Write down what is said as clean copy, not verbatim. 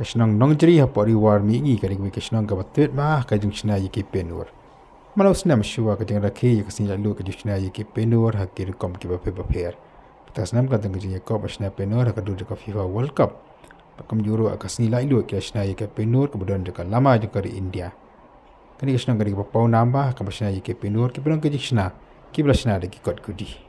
Kashnang Nongjri ha pariwar mi ngi kari wi kashnang ka batwet ma ka jing shna yiki Penur. Malau snam shua ka jing rakhi ka sin lalu ka jing shna yiki Penur ha kir kom ki ba pe. Tas nam ka tang jing ko ba shna Penur ha ka du ka FIFA World Cup. Pakam juro ka sin la ilu ka shna yiki Penur ka budan ka lama je kari India. Kani kashnang kari ba pau namba ka ba shna yiki Penur ki budan ka jing shna ki bla shna de ki kot kudi.